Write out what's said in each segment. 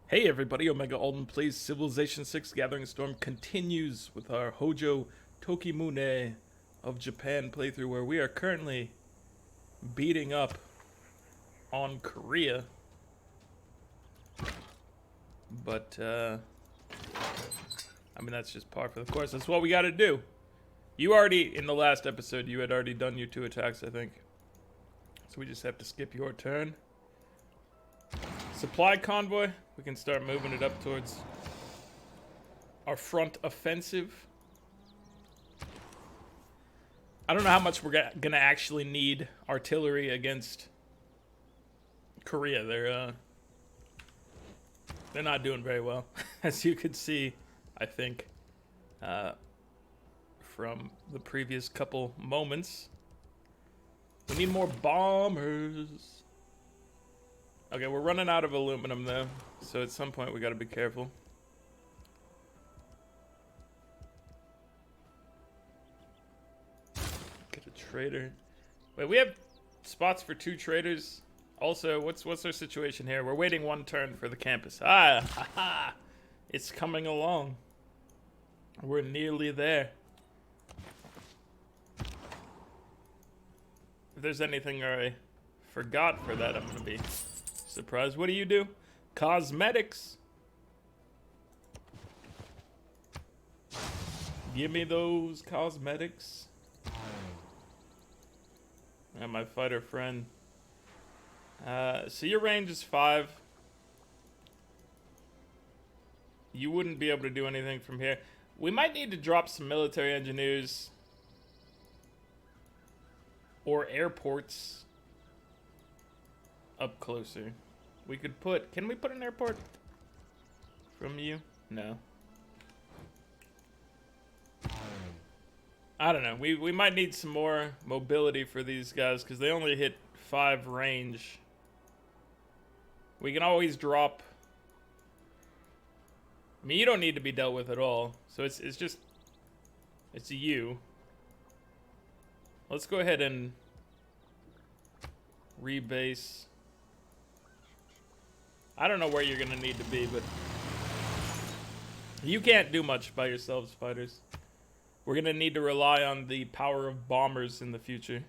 Hey everybody, Omega Alden plays Civilization 6 Gathering Storm continues with our Hojo Tokimune of Japan playthrough where we are currently beating up on Korea. But, I mean, that's just par for the course. That's what we gotta do. You already, in the last episode, you had already done your 2 attacks, I think. So we just have to skip your turn. Supply convoy, we can start moving it up towards our front offensive. I don't know how much we're gonna actually need artillery against Korea. They're not doing very well, as you could see, I think, from the previous couple moments. We need more bombers. Okay, we're running out of aluminum though, so at some point we gotta be careful. Get a trader. Wait, we have spots for 2 traders. Also, what's our situation here? We're waiting 1 turn for the campus. Haha! It's coming along. We're nearly there. If there's anything I forgot for that, I'm gonna be surprised. What do you do? Cosmetics. Give me those cosmetics. And my fighter friend. So your range is 5. You wouldn't be able to do anything from here. We might need to drop some military engineers or airports up closer. We could put... Can we put an airport from you? No. I don't know. We might need some more mobility for these guys because they only hit 5 range. We can always drop... I mean, you don't need to be dealt with at all. So it's just... It's you. Let's go ahead and rebase. I don't know where you're gonna need to be, but you can't do much by yourselves, fighters. We're gonna need to rely on the power of bombers in the future.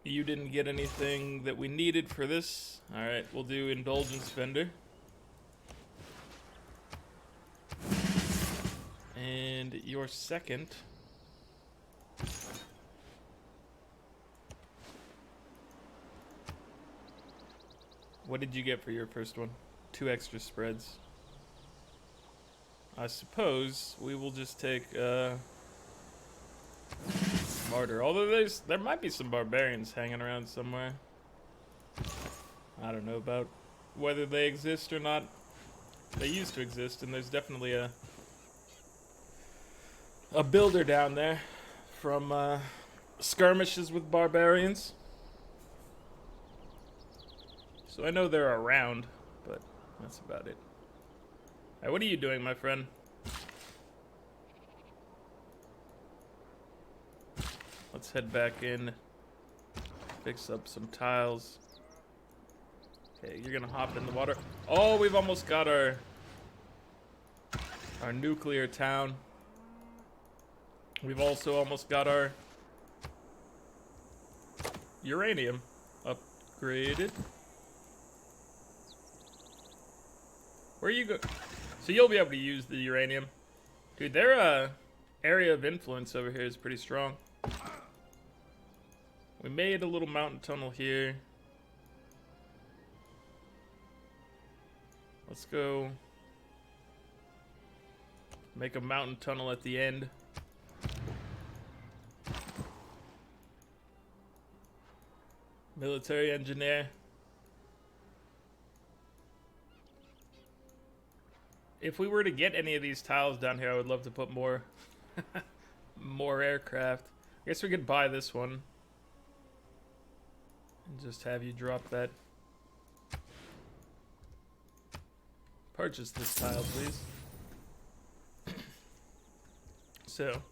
You didn't get anything that we needed for this. Alright, we'll do Indulgence Vendor. And your second... What did you get for your first one? 2 extra spreads. I suppose we will just take Martyr. Although there might be some barbarians hanging around somewhere. I don't know about whether they exist or not. They used to exist, and there's definitely a builder down there from skirmishes with barbarians. So I know they're around, but that's about it. Alright, what are you doing, my friend? Let's head back in. Fix up some tiles. Okay, you're gonna hop in the water. Oh, we've almost got our nuclear town. We've also almost got our uranium upgraded. Where you go? So you'll be able to use the uranium. Dude, their area of influence over here is pretty strong. We made a little mountain tunnel here. Let's go make a mountain tunnel at the end. Military engineer. If we were to get any of these tiles down here, I would love to put more more aircraft. I guess we could buy this one and just have you drop that. Purchase this tile, please. So,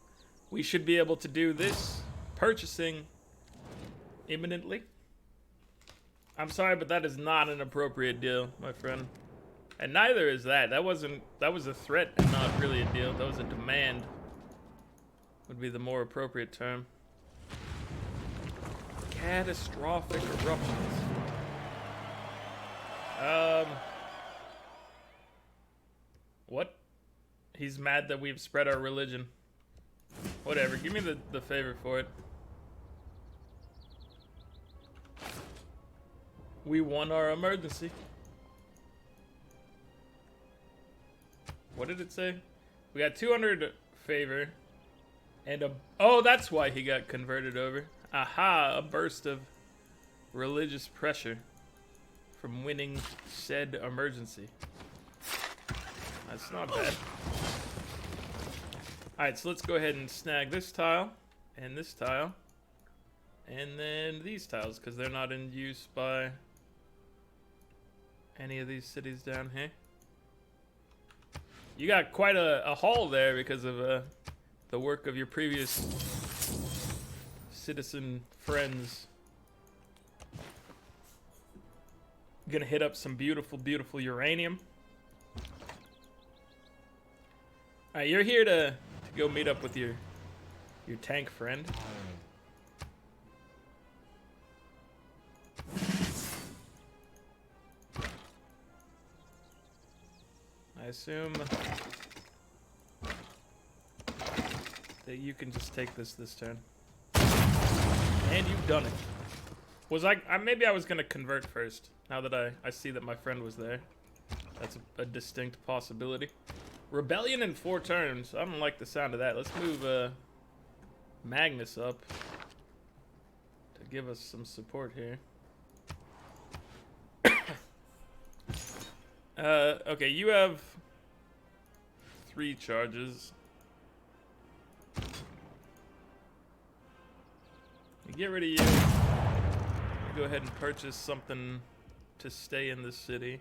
we should be able to do this purchasing imminently. I'm sorry, but that is not an appropriate deal, my friend. And neither is that. That was a threat and not really a deal. That was a demand. Would be the more appropriate term. Catastrophic eruptions. What? He's mad that we've spread our religion. Whatever, give me the favor for it. We won our emergency. What did it say? We got 200 favor. And a... Oh, that's why he got converted over. Aha, a burst of religious pressure from winning said emergency. That's not bad. Alright, so let's go ahead and snag this tile, and this tile, and then these tiles, because they're not in use by any of these cities down here. You got quite a haul there because of the work of your previous citizen friends. Gonna hit up some beautiful, beautiful uranium. Alright, you're here to go meet up with your tank friend. I assume that you can just take this turn. And you've done it. Was maybe I was gonna convert first, now that I see that my friend was there. That's a distinct possibility. Rebellion in 4 turns. I don't like the sound of that. Let's move Magnus up to give us some support here. Okay, you have 3 charges. Get rid of you. Go ahead and purchase something to stay in the city.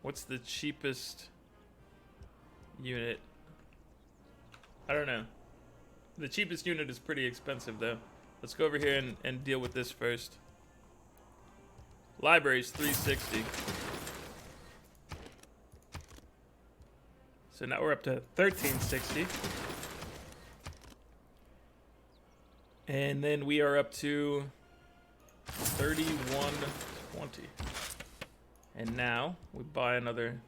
What's the cheapest unit? I don't know. The cheapest unit is pretty expensive though. Let's go over here and deal with this first. Library's 360. So now we're up to 1360. And then we are up to 3120. And now we buy another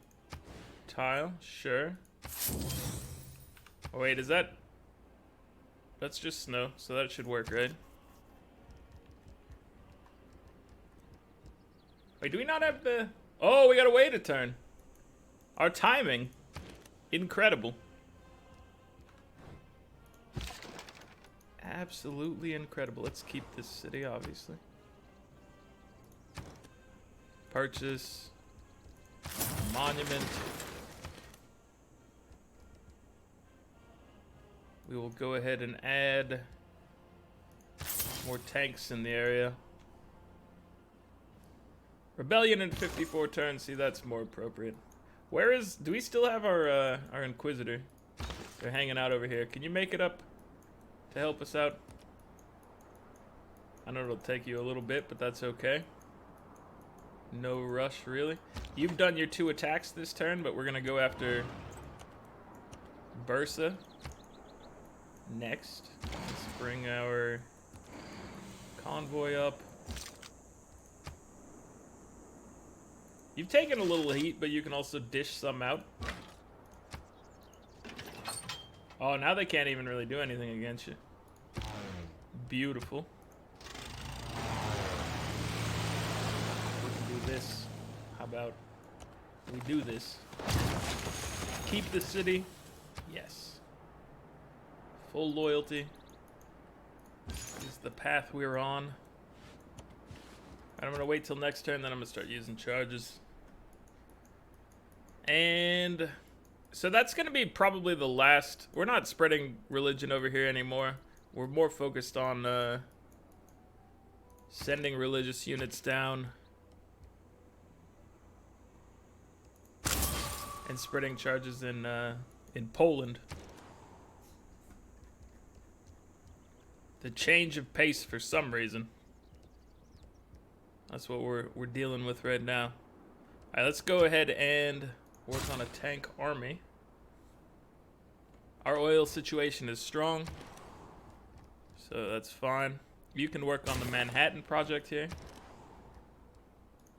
tile. Sure. Oh wait, is that... That's just snow, so that should work, right? Wait, do we not have the... Oh, we gotta wait a turn. Our timing. Incredible. Absolutely incredible. Let's keep this city, obviously. Purchase. Monument. We will go ahead and add more tanks in the area. Rebellion in 54 turns. See, that's more appropriate. Where is... Do we still have our Inquisitor? They're hanging out over here. Can you make it up to help us out? I know it'll take you a little bit, but that's okay. No rush, really. You've done your 2 attacks this turn, but we're gonna go after Bursa next. Let's bring our convoy up. You've taken a little heat, but you can also dish some out. Oh, now they can't even really do anything against you. Beautiful. We can do this. How about we do this? Keep the city. Yes. Full loyalty is the path we're on. I'm gonna wait till next turn, then I'm gonna start using charges. And so that's gonna be probably the last. We're not spreading religion over here anymore. We're more focused on sending religious units down and spreading charges in Poland. The change of pace for some reason. That's what we're dealing with right now. Alright, let's go ahead and work on a tank army. Our oil situation is strong, so that's fine. You can work on the Manhattan project here.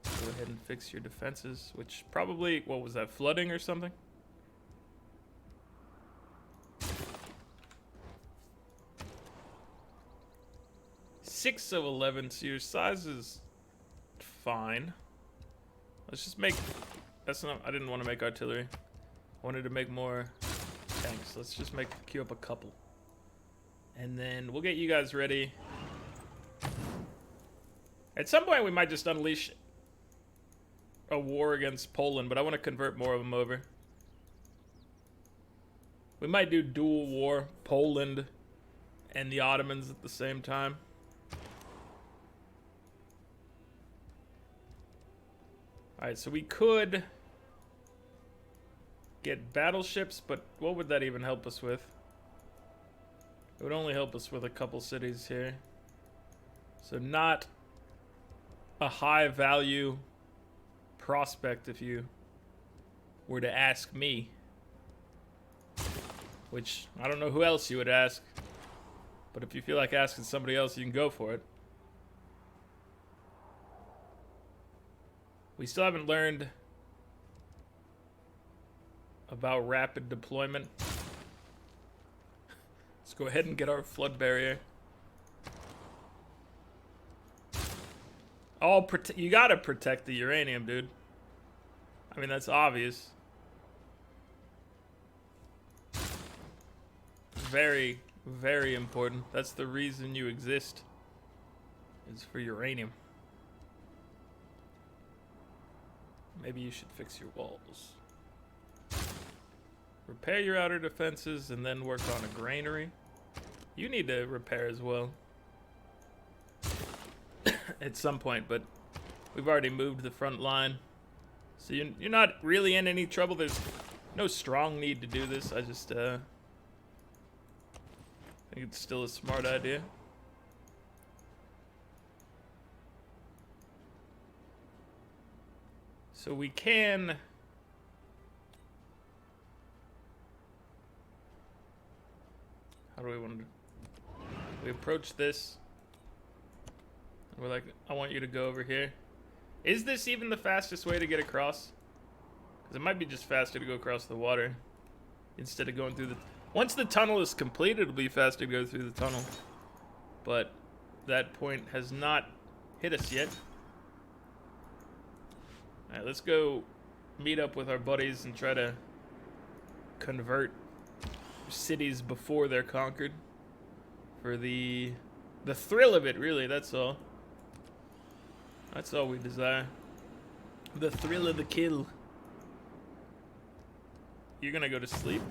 Go ahead and fix your defenses, which probably, what was that, flooding or something? Six of 11, so your size is fine. Let's just make, that's not, I didn't want to make artillery. I wanted to make more tanks. Let's just queue up a couple. And then we'll get you guys ready. At some point we might just unleash a war against Poland, but I want to convert more of them over. We might do dual war, Poland and the Ottomans at the same time. Alright, so we could get battleships, but what would that even help us with? It would only help us with a couple cities here. So not a high value prospect if you were to ask me. Which, I don't know who else you would ask. But if you feel like asking somebody else, you can go for it. We still haven't learned about rapid deployment. Let's go ahead and get our flood barrier. Oh, you gotta protect the uranium, dude. I mean, that's obvious. Very, very important. That's the reason you exist, is for uranium. Maybe you should fix your walls. Repair your outer defenses and then work on a granary. You need to repair as well. At some point, but we've already moved the front line. So you're not really in any trouble. There's no strong need to do this. I just think it's still a smart idea. So we can how do we want to we approach this and we're like, I want you to go over here. Is this even the fastest way to get across? Because it might be just faster to go across the water instead of going through the, once the tunnel is complete, it'll be faster to go through the tunnel, but that point has not hit us yet. Alright, let's go meet up with our buddies and try to convert cities before they're conquered. For the thrill of it, really, that's all. That's all we desire. The thrill of the kill. You're gonna go to sleep.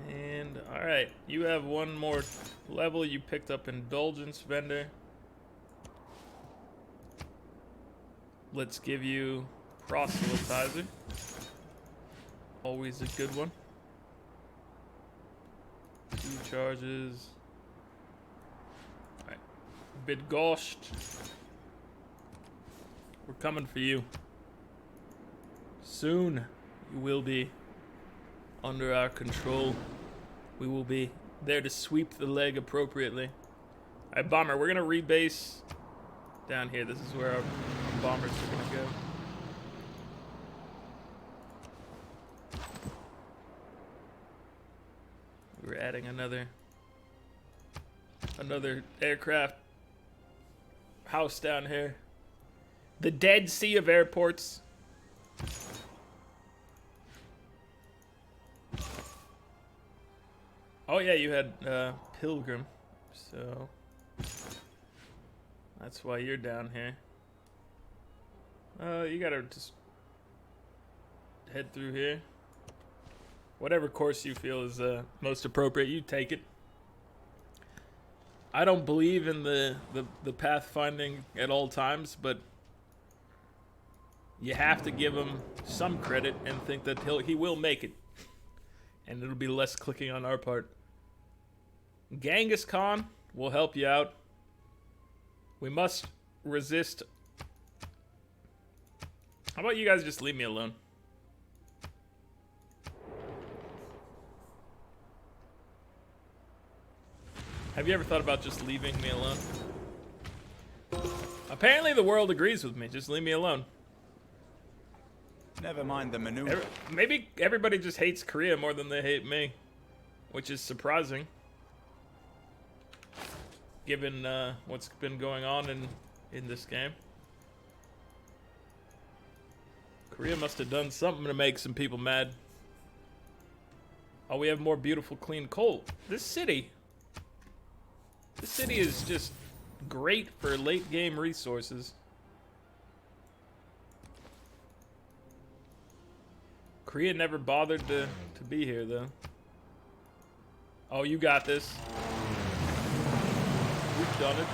And, alright, you have one more level. You picked up Indulgence Vendor. Let's give you Proselytizer. Always a good one. 2 charges. Alright. Bidgost. We're coming for you. Soon you will be under our control. We will be there to sweep the leg appropriately. Alright, Bomber, we're gonna rebase down here. This is where our bombers are gonna go. We're adding another aircraft house down here. The Dead Sea of airports. Oh yeah, you had Pilgrim, so that's why you're down here. You gotta just head through here. Whatever course you feel is most appropriate, you take it. I don't believe in the pathfinding at all times, but you have to give him some credit and think that he will make it. And it'll be less clicking on our part. Genghis Khan will help you out. We must resist. How about you guys just leave me alone? Have you ever thought about just leaving me alone? Apparently the world agrees with me. Just leave me alone. Never mind the maneuver. Maybe everybody just hates Korea more than they hate me, which is surprising, given what's been going on in this game. Korea must have done something to make some people mad. Oh, we have more beautiful, clean coal. This city is just great for late game resources. Korea never bothered to be here, though. Oh, you got this. You've done it.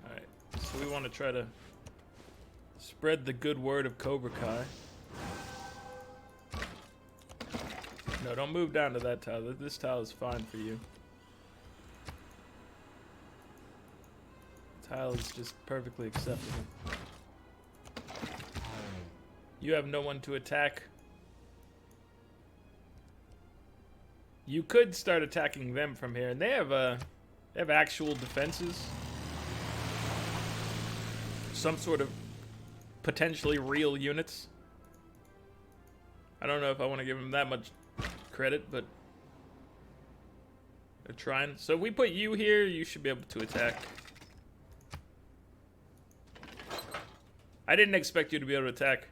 Alright, so we want to try to spread the good word of Cobra Kai. No, don't move down to that tile. This tile is fine for you. The tile is just perfectly acceptable. You have no one to attack. You could start attacking them from here, and they have actual defenses. Some sort of potentially real units. I don't know if I want to give them that much credit, but they're trying. So if we put you here, you should be able to attack. I didn't expect you to be able to attack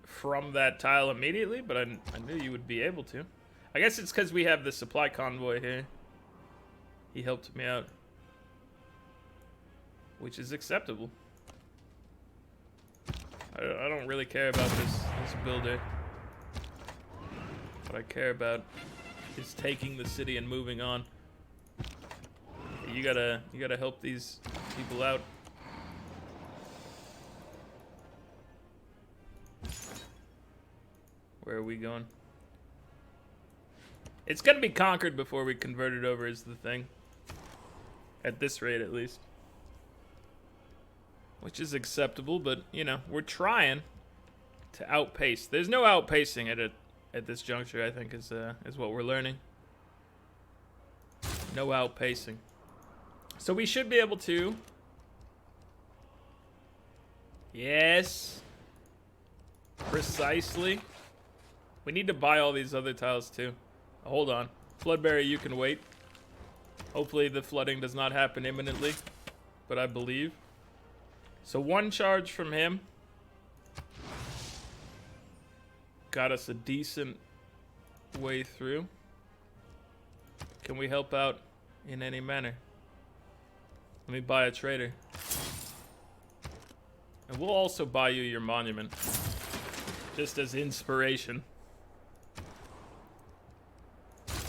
from that tile immediately, but I knew you would be able to. I guess it's because we have the supply convoy here. He helped me out, which is acceptable. I don't really care about this builder. What I care about is taking the city and moving on. You gotta help these people out. Where are we going? It's gonna be conquered before we convert it over is the thing. At this rate, at least. Which is acceptable, but, you know, we're trying to outpace. There's no outpacing at this juncture, I think, is what we're learning. No outpacing. So we should be able to... Yes. Precisely. We need to buy all these other tiles, too. Hold on. Floodberry, you can wait. Hopefully the flooding does not happen imminently, but I believe. So one charge from him got us a decent way through. Can we help out in any manner? Let me buy a trader. And we'll also buy you your monument, just as inspiration.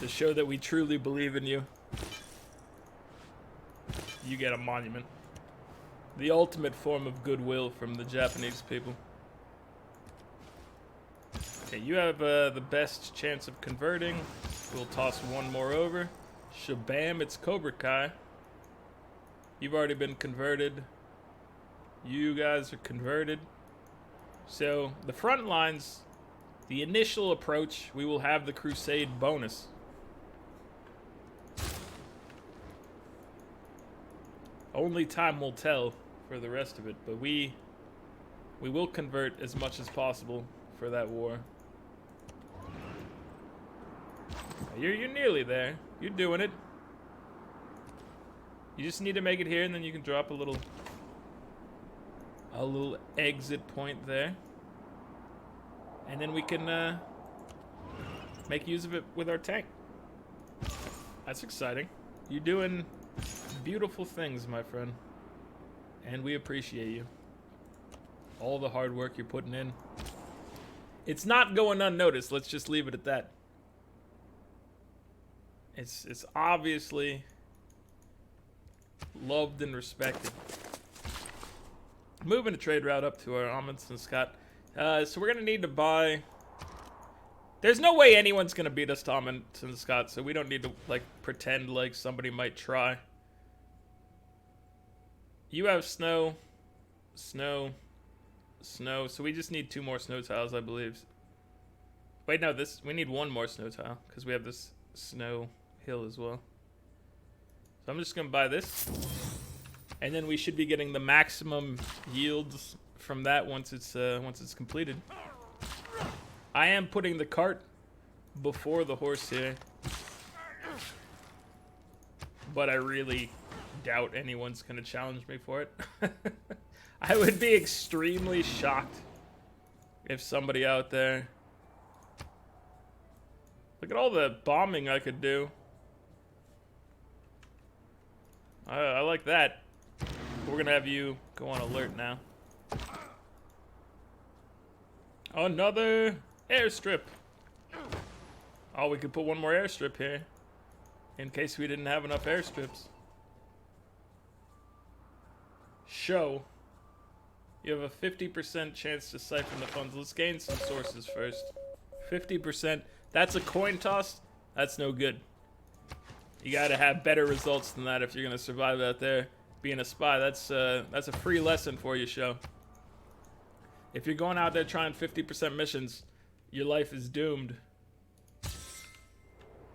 To show that we truly believe in you. You get a monument. The ultimate form of goodwill from the Japanese people. Okay, you have the best chance of converting. We'll toss one more over. Shabam, it's Cobra Kai. You've already been converted. You guys are converted. So, the front lines, the initial approach, we will have the Crusade bonus. Only time will tell for the rest of it, but we will convert as much as possible for that war. You're nearly there. You're doing it. You just need to make it here, and then you can drop a little exit point there, and then we can make use of it with our tank. That's exciting. You're doing beautiful things, my friend, and we appreciate you. All the hard work you're putting in. It's not going unnoticed. Let's just leave it at that. It's obviously loved and respected. Moving the trade route up to our Amundsen-Scott. So we're gonna need to buy There's no way anyone's gonna beat us, Amundsen-Scott, so we don't need to, like, pretend like somebody might try. You have snow, snow, snow, so we just need 2 more snow tiles, I believe. Wait, no, we need 1 more snow tile, because we have this snow hill as well. So I'm just gonna buy this. And then we should be getting the maximum yields from that once it's completed. I am putting the cart before the horse here, but I really doubt anyone's gonna challenge me for it. I would be extremely shocked if somebody out there. Look at all the bombing I could do. I like that. We're gonna have you go on alert now. Another airstrip. Oh, we could put 1 more airstrip here in case we didn't have enough airstrips. Show. You have a 50% chance to siphon the funds. Let's gain some sources first. 50%. That's a coin toss. That's no good. You gotta have better results than that if you're gonna survive out there being a spy. That's a free lesson for you, Show. If you're going out there trying 50% missions, your life is doomed.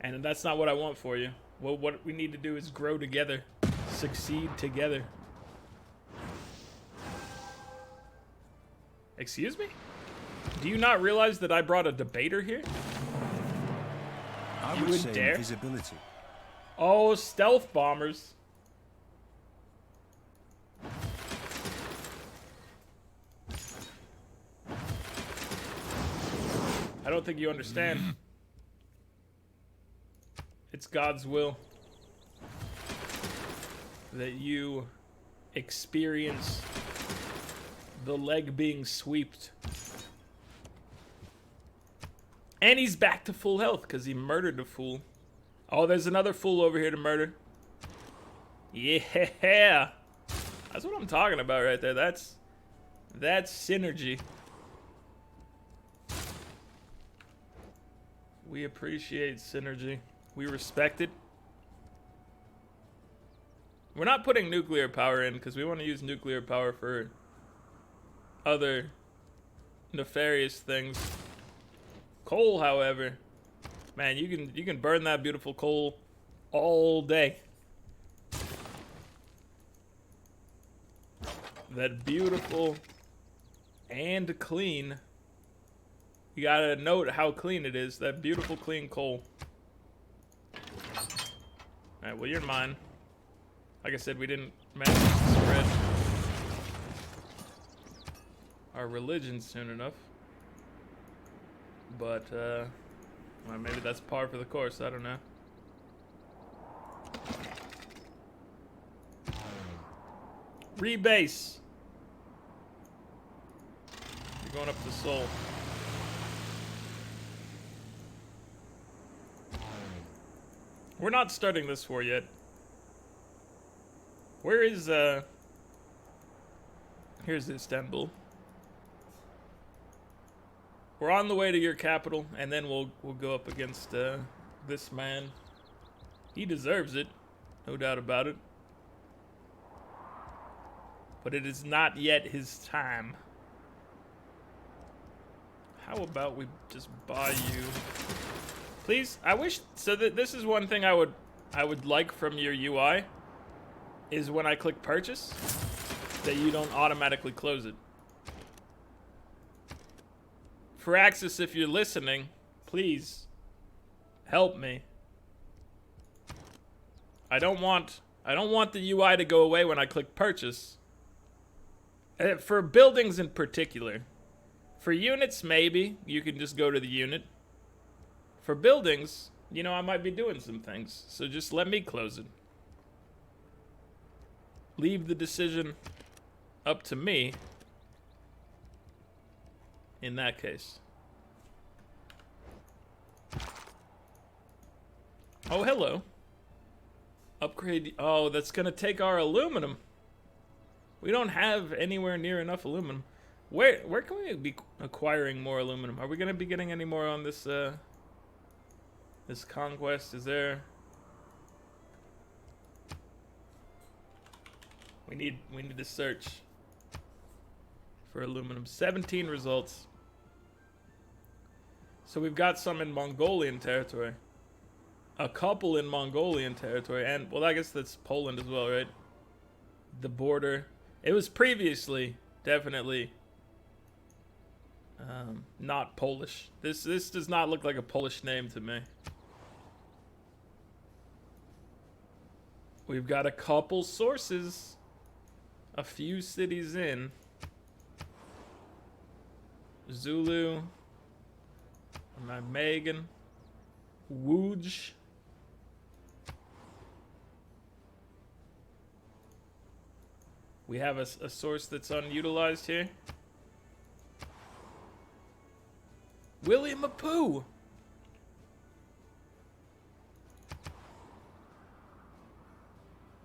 And that's not what I want for you. Well, what we need to do is grow together. Succeed together. Excuse me? Do you not realize that I brought a debater here? I You would would say dare? invisibility. Oh, stealth bombers. I don't think you understand. It's God's will that you experience the leg being swept. And he's back to full health because he murdered a fool. Oh, there's another fool over here to murder. Yeah. That's what I'm talking about right there. That's synergy. We appreciate synergy. We respect it. We're not putting nuclear power in because we want to use nuclear power for other nefarious things. Coal, however, man, you can burn that beautiful coal all day. That beautiful and clean. You gotta note how clean it is. That beautiful clean coal. Alright, well, you're mine. Like I said, we didn't manage to spread our religion soon enough. But, well, maybe that's par for the course. I don't know. Rebase. You're going up to Seoul. We're not starting this war yet. Where is, here's Istanbul. We're on the way to your capital, and then we'll go up against, this man. He deserves it, no doubt about it. But it is not yet his time. How about we just buy you... Please, I wish, so that this is one thing I would like from your UI, is when I click purchase, that you don't automatically close it. Firaxis, if you're listening, please help me. I don't want the UI to go away when I click purchase. For buildings in particular. For units, maybe you can just go to the unit. For buildings, you know, I might be doing some things, so just let me close it. Leave the decision up to me in that case. Oh, hello. Upgrade. Oh, that's gonna take our aluminum. We don't have anywhere near enough aluminum. Where can we be acquiring more aluminum? Are we gonna be getting any more on this this conquest? Is there? We need to search for aluminum. 17 results. So we've got some in Mongolian territory. A couple in Mongolian territory, and well, I guess that's Poland as well, right? The border. It was previously definitely not Polish. This does not look like a Polish name to me. We've got a couple sources, a few cities in. Zulu, my Megan, Wooj. We have a source that's unutilized here. William Apoo.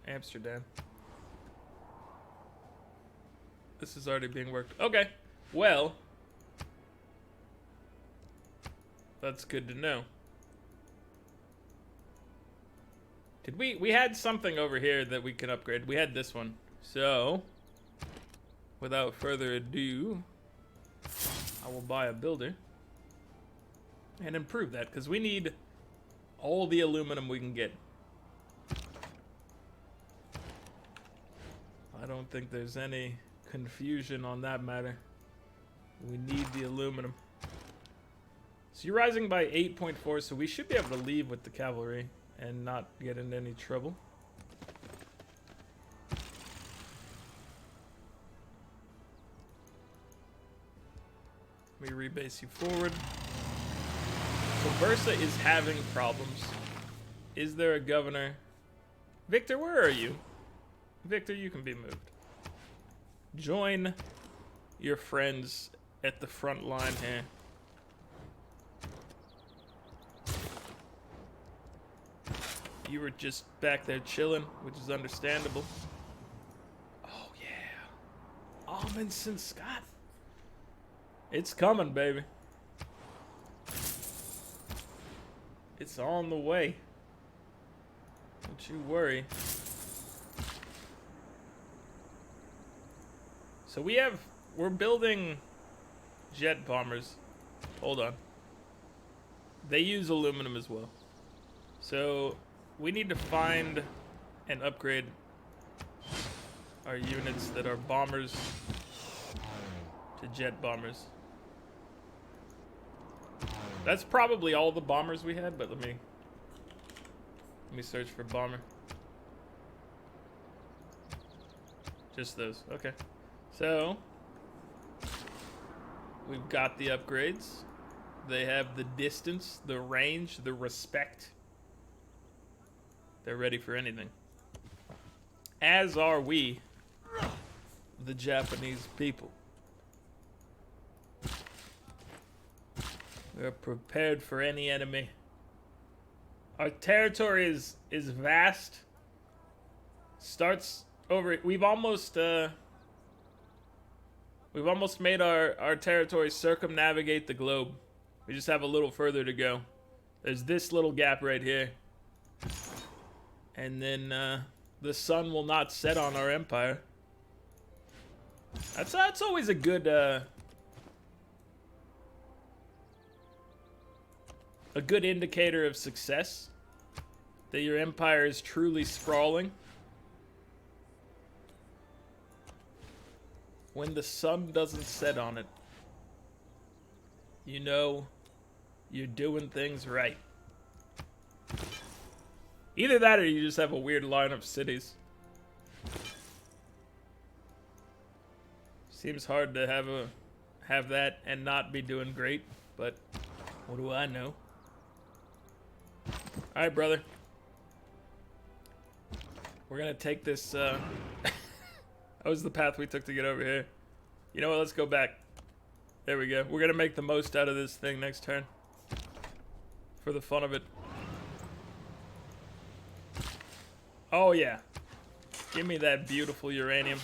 Amsterdam. This is already being worked. Okay. Well, that's good to know. Did we had something over here that we could upgrade. We had this one. So, without further ado, I will buy a builder and improve that, because we need all the aluminum we can get. I don't think there's any confusion on that matter. We need the aluminum. So you're rising by 8.4, so we should be able to leave with the cavalry and not get into any trouble. Let me rebase you forward. So Bursa is having problems. Is there a governor? Victor, where are you? Victor, you can be moved. Join your friends at the front line here. You were just back there chilling, which is understandable. Oh yeah, Amundsen-Scott. It's coming, baby. It's on the way. Don't you worry. So we're building jet bombers. Hold on. They use aluminum as well. So we need to find and upgrade our units that are bombers to jet bombers. That's probably all the bombers we had, but let me search for bomber. Just those. Okay. So we've got the upgrades. They have the distance, the range, the respect. They're ready for anything. As are we, the Japanese people. We're prepared for any enemy. Our territory is vast. Starts over. We've almost made our territory circumnavigate the globe. We just have a little further to go. There's this little gap right here. And then the sun will not set on our empire. That's always a good indicator of success. That your empire is truly sprawling. When the sun doesn't set on it, you know you're doing things right. Either that or you just have a weird line of cities. Seems hard to have that and not be doing great, but what do I know? Alright, brother. We're gonna take this, that was the path we took to get over here. You know what, let's go back. There we go. We're gonna make the most out of this thing next turn. For the fun of it. Oh yeah. Give me that beautiful uranium.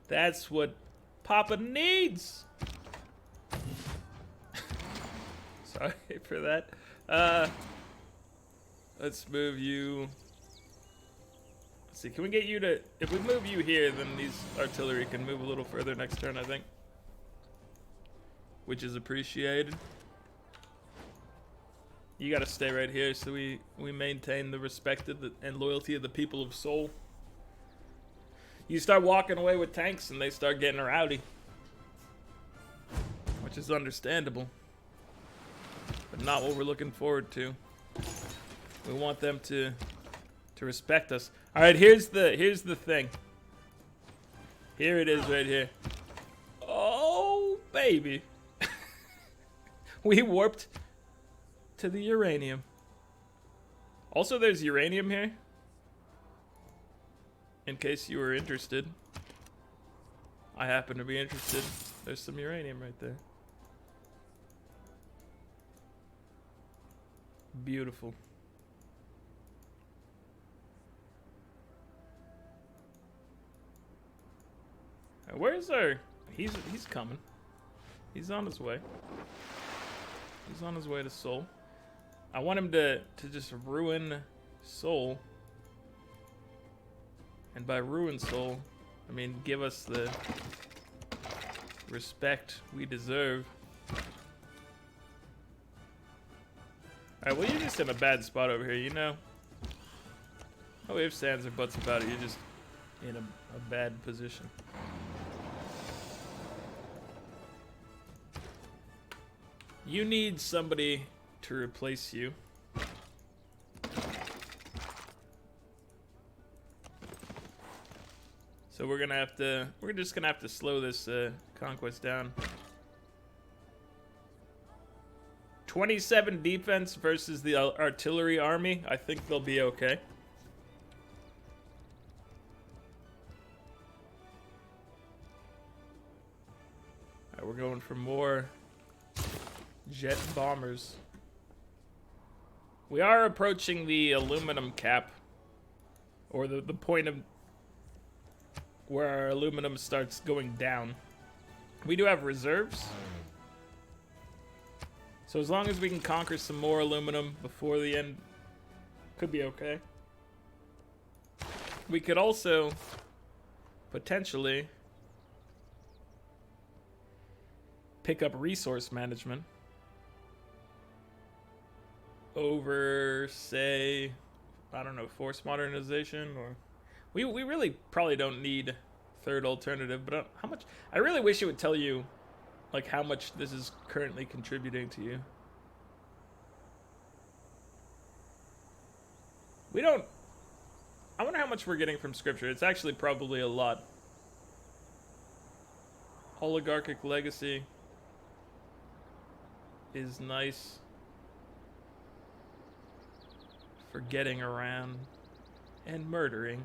That's what Papa needs. Sorry for that. Let's move you. Let's see, can we get you to... If we move you here, then these artillery can move a little further next turn, I think. Which is appreciated. You gotta stay right here so we maintain the respect of and loyalty of the people of Seoul. You start walking away with tanks and they start getting rowdy. Which is understandable. But not what we're looking forward to. We want them to respect us. Alright, here's the thing. Here it is right here. Oh baby. We warped to the uranium. Also, there's uranium here. In case you were interested. I happen to be interested. There's some uranium right there. Beautiful. Where's our... He's coming. He's on his way. He's on his way to Seoul. I want him to just ruin Seoul. And by ruin Seoul, I mean give us the respect we deserve. Alright, well you're just in a bad spot over here, you know? No ifs, ands, or buts about it, you're just in a bad position. You need somebody to replace you. So we're just gonna have to slow this conquest down. 27 defense versus the artillery army. I think they'll be okay. Alright, we're going for more jet bombers. We are approaching the aluminum cap, or the point of where our aluminum starts going down. We do have reserves, so as long as we can conquer some more aluminum before the end, could be okay. We could also potentially pick up resource management over, say, I don't know, force modernization, or we really probably don't need third alternative, but how much? I really wish it would tell you like how much this is currently contributing to you. We don't... I wonder how much we're getting from scripture. It's actually probably a lot. Oligarchic legacy is nice for getting around and murdering.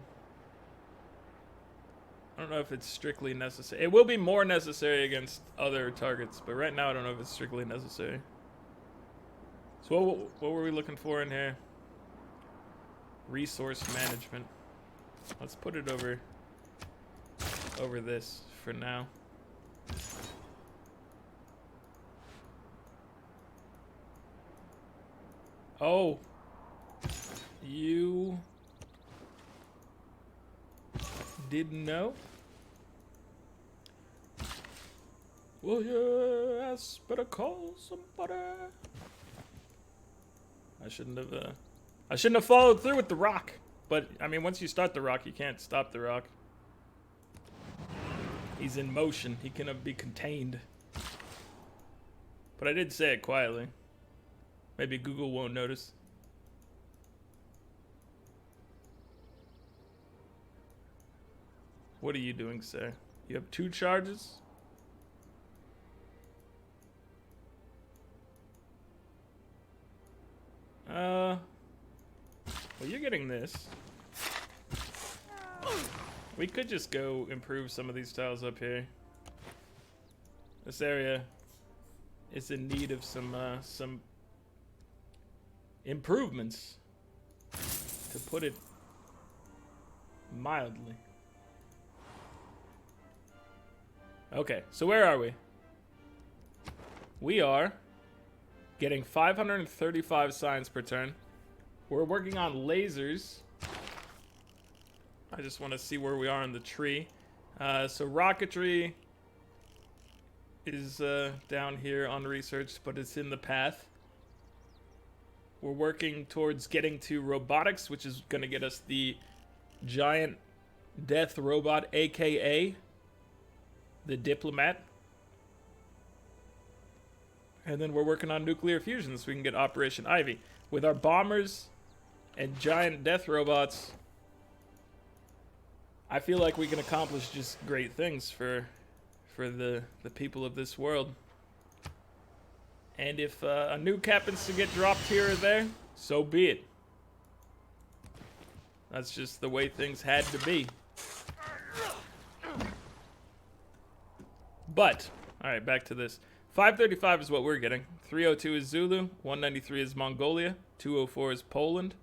I don't know if it's strictly necessary. It will be more necessary against other targets, but right now I don't know if it's strictly necessary. So what were we looking for in here? Resource management. Let's put it over this for now. Oh, you didn't know? Well, yes, better call somebody. I shouldn't have followed through with the rock. But I mean, once you start the rock, you can't stop the rock. He's in motion. He cannot be contained. But I did say it quietly. Maybe Google won't notice. What are you doing, sir? You have 2 charges? Well, you're getting this. We could just go improve some of these tiles up here. This area is in need of some improvements, to put it mildly. Okay, so where are we? We are getting 535 science per turn. We're working on lasers. I just want to see where we are in the tree. So rocketry is down here unresearched, but it's in the path. We're working towards getting to robotics, which is going to get us the giant death robot, aka the diplomat. And then we're working on nuclear fusion so we can get Operation Ivy. With our bombers and giant death robots, I feel like we can accomplish just great things for the people of this world. And if a nuke happens to get dropped here or there, so be it. That's just the way things had to be. But, alright, back to this. 535 is what we're getting. 302 is Zulu, 193 is Mongolia, 204 is Poland,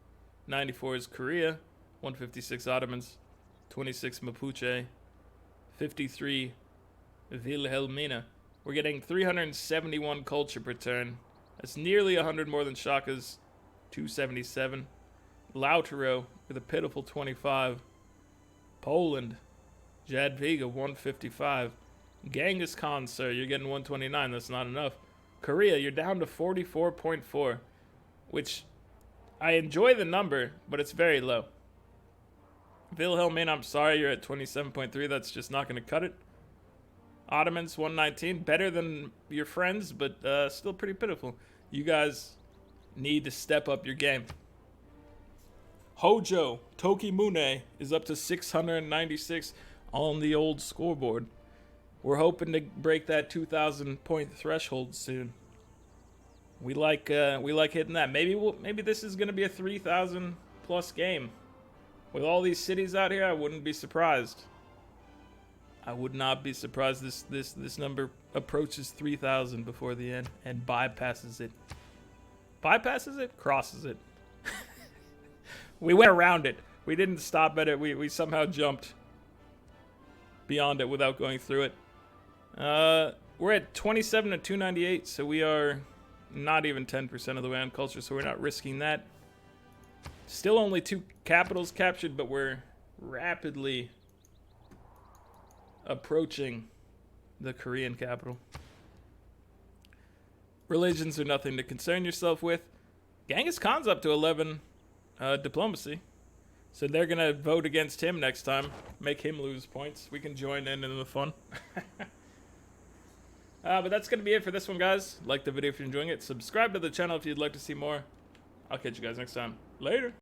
94 is Korea, 156 Ottomans, 26 Mapuche, 53 Wilhelmina. We're getting 371 culture per turn. That's nearly 100 more than Shaka's 277. Lautaro with a pitiful 25. Poland, Jadviga 155. Genghis Khan, sir, you're getting 129. That's not enough. Korea, you're down to 44.4, which I enjoy the number, but it's very low. Wilhelmina, I'm sorry, you're at 27.3. That's just not going to cut it. Ottomans 119, better than your friends, but still pretty pitiful. You guys need to step up your game. Hojo Tokimune is up to 696 on the old scoreboard. We're hoping to break that 2,000 point threshold soon. We like hitting that. Maybe this is gonna be a 3,000 plus game. With all these cities out here, I wouldn't be surprised. I would not be surprised this number approaches 3,000 before the end and bypasses it. Bypasses it? Crosses it. We went around it. We didn't stop at it. We somehow jumped beyond it without going through it. We're at 27 to 298, so we are not even 10% of the way on culture, so we're not risking that. Still only 2 capitals captured, but we're rapidly approaching the Korean capital. Religions are nothing to concern yourself with. Genghis Khan's up to 11 diplomacy. So they're going to vote against him next time. Make him lose points. We can join in the fun. But that's going to be it for this one, guys. Like the video if you're enjoying it. Subscribe to the channel if you'd like to see more. I'll catch you guys next time. Later.